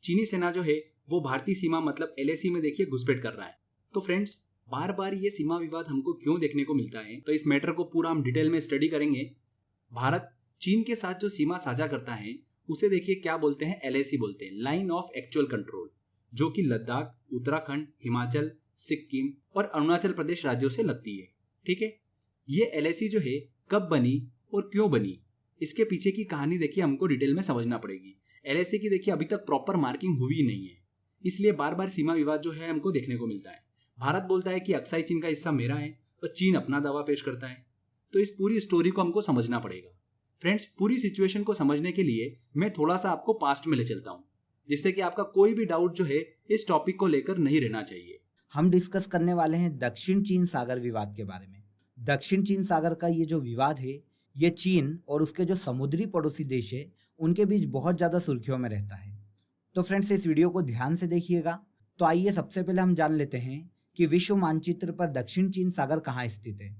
चीनी सेना जो है वो भारतीय सीमा मतलब LAC में देखिए घुसपैठ कर रहा है। तो फ्रेंड्स, बार बार ये सीमा विवाद हमको क्यों देखने को मिलता है, तो इस मैटर को पूरा हम डिटेल में स्टडी करेंगे। भारत चीन के साथ जो सीमा साझा करता है उसे देखिए क्या बोलते हैं, LAC बोलते हैं, लाइन ऑफ एक्चुअल कंट्रोल, जो कि लद्दाख, उत्तराखंड, हिमाचल, सिक्किम और अरुणाचल प्रदेश राज्यों से लगती है। ठीक है, ये LAC जो है कब बनी और क्यों बनी, इसके पीछे की कहानी देखिए हमको डिटेल में समझना पड़ेगी। LAC की देखिए अभी तक प्रॉपर मार्किंग हुई नहीं है, इसलिए बार बार सीमा विवाद जो है हमको देखने को मिलता है। भारत बोलता है कि अक्साई चीन का हिस्सा मेरा है और चीन अपना दावा पेश करता है। तो इस पूरी स्टोरी को हमको समझना पड़ेगा। फ्रेंड्स, पूरी सिचुएशन को समझने के लिए मैं थोड़ा सा आपको पास्ट में ले चलता हूँ, जिससे कि आपका कोई भी डाउट जो है इस टॉपिक को लेकर नहीं रहना चाहिए। हम डिस्कस करने वाले हैं दक्षिण चीन सागर विवाद के बारे में। दक्षिण चीन सागर का ये जो विवाद है, ये चीन और उसके जो समुद्री पड़ोसी देश है उनके बीच बहुत ज़्यादा सुर्खियों में रहता है। तो फ्रेंड्स, इस वीडियो को ध्यान से देखिएगा। तो आइए सबसे पहले हम जान लेते हैं कि विश्व मानचित्र पर दक्षिण चीन सागर कहाँ स्थित है।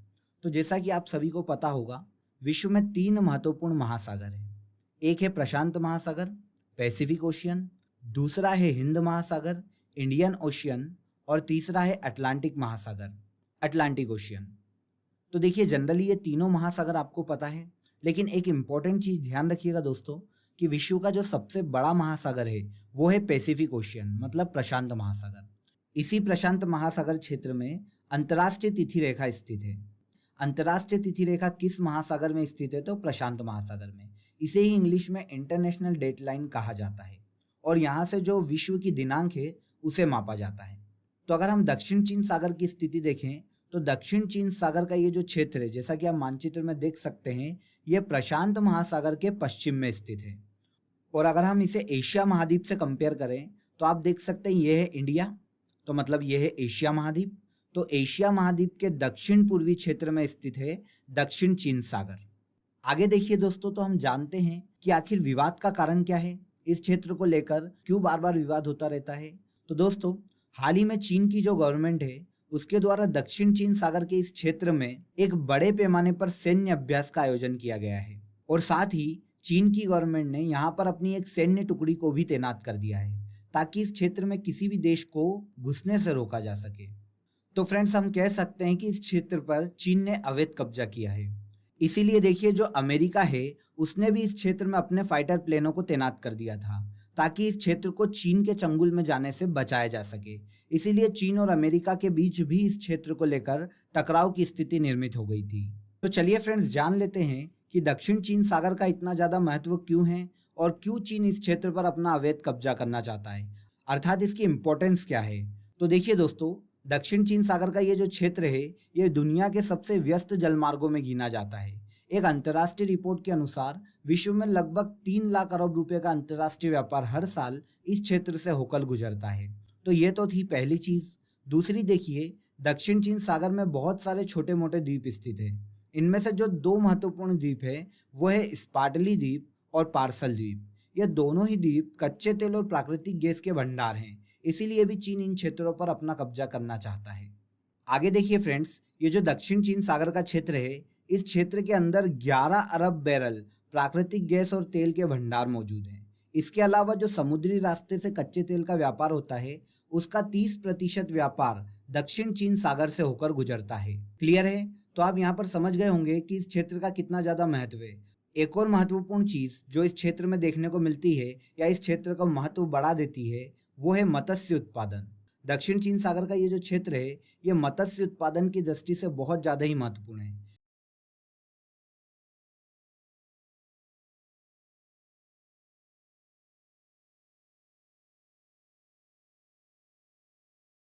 तो जैसा कि आप सभी को पता होगा, विश्व में 3 महत्वपूर्ण महासागर हैं। एक है प्रशांत महासागर, पैसिफिक ओशियन, दूसरा है हिंद महासागर, इंडियन ओशियन, और तीसरा है अटलांटिक महासागर, अटलांटिक ओशियन। तो देखिए, जनरली ये तीनों महासागर आपको पता है, लेकिन एक इम्पॉर्टेंट चीज़ ध्यान रखिएगा दोस्तों कि विश्व का जो सबसे बड़ा महासागर है वो है पैसिफिक ओशियन, मतलब प्रशांत महासागर। इसी प्रशांत महासागर क्षेत्र में अंतर्राष्ट्रीय तिथि रेखा स्थित है। अंतर्राष्ट्रीय तिथि रेखा किस महासागर में स्थित है? तो प्रशांत महासागर में। इसे ही इंग्लिश में इंटरनेशनल डेट लाइन कहा जाता है, और यहाँ से जो विश्व की दिनांक है उसे मापा जाता है। तो अगर हम दक्षिण चीन सागर की स्थिति देखें तो दक्षिण चीन सागर का ये जो क्षेत्र है, जैसा कि आप मानचित्र में देख सकते हैं, ये प्रशांत महासागर के पश्चिम में स्थित है। और अगर हम इसे एशिया महाद्वीप से कंपेयर करें तो आप देख सकते हैं ये है इंडिया, तो मतलब ये है एशिया महाद्वीप। तो एशिया महाद्वीप के दक्षिण पूर्वी क्षेत्र में स्थित है दक्षिण चीन सागर। आगे देखिए दोस्तों, तो हम जानते हैं कि आखिर विवाद का कारण क्या है, इस क्षेत्र को लेकर क्यों बार बार विवाद होता रहता है। तो दोस्तों, हाल ही में चीन की जो गवर्नमेंट है उसके द्वारा दक्षिण चीन सागर के इस क्षेत्र में एक बड़े पैमाने पर सैन्य अभ्यास का आयोजन किया गया है, और साथ ही चीन की गवर्नमेंट ने यहाँ पर अपनी एक सैन्य टुकड़ी को भी तैनात कर दिया है, ताकि इस क्षेत्र में किसी भी देश को घुसने से रोका जा सके। तो फ्रेंड्स, हम कह सकते हैं कि इस क्षेत्र पर चीन ने अवैध कब्जा किया है। इसीलिए देखिए, जो अमेरिका है उसने भी इस क्षेत्र में अपने फाइटर प्लेनों को तैनात कर दिया था, ताकि इस क्षेत्र को चीन के चंगुल में जाने से बचाया जा सके। इसीलिए चीन और अमेरिका के बीच भी इस क्षेत्र को लेकर टकराव की स्थिति निर्मित हो गई थी। तो चलिए फ्रेंड्स, जान लेते हैं कि दक्षिण चीन सागर का इतना ज़्यादा महत्व क्यों है और क्यों चीन इस क्षेत्र पर अपना अवैध कब्जा करना चाहता है, अर्थात इसकी इम्पोर्टेंस क्या है। तो देखिए दोस्तों, दक्षिण चीन सागर का ये जो क्षेत्र है ये दुनिया के सबसे व्यस्त जलमार्गों में गिना जाता है। एक अंतर्राष्ट्रीय रिपोर्ट के अनुसार विश्व में लगभग 3 लाख अरब रुपए का अंतर्राष्ट्रीय व्यापार हर साल इस क्षेत्र से होकर गुजरता है। तो ये तो थी पहली चीज़। दूसरी देखिए, दक्षिण चीन सागर में बहुत सारे छोटे मोटे द्वीप स्थित हैं। इनमें से जो 2 महत्वपूर्ण द्वीप है वो है स्पार्टली द्वीप और पार्सल द्वीप। ये दोनों ही द्वीप कच्चे तेल और प्राकृतिक गैस के भंडार हैं, इसीलिए भी चीन इन क्षेत्रों पर अपना कब्जा करना चाहता है। आगे देखिए फ्रेंड्स, ये जो दक्षिण चीन सागर का क्षेत्र है, इस क्षेत्र के अंदर 11 अरब बैरल प्राकृतिक गैस और तेल के भंडार मौजूद हैं। इसके अलावा जो समुद्री रास्ते से कच्चे तेल का व्यापार होता है उसका 30% व्यापार दक्षिण चीन सागर से होकर गुजरता है। क्लियर है? तो आप यहाँ पर समझ गए होंगे कि इस क्षेत्र का कितना ज़्यादा महत्व है। एक और महत्वपूर्ण चीज़ जो इस क्षेत्र में देखने को मिलती है या इस क्षेत्र का महत्व बढ़ा देती है वो है मत्स्य उत्पादन। दक्षिण चीन सागर का ये जो क्षेत्र है ये मत्स्य उत्पादन की दृष्टि से बहुत ज़्यादा ही महत्वपूर्ण है।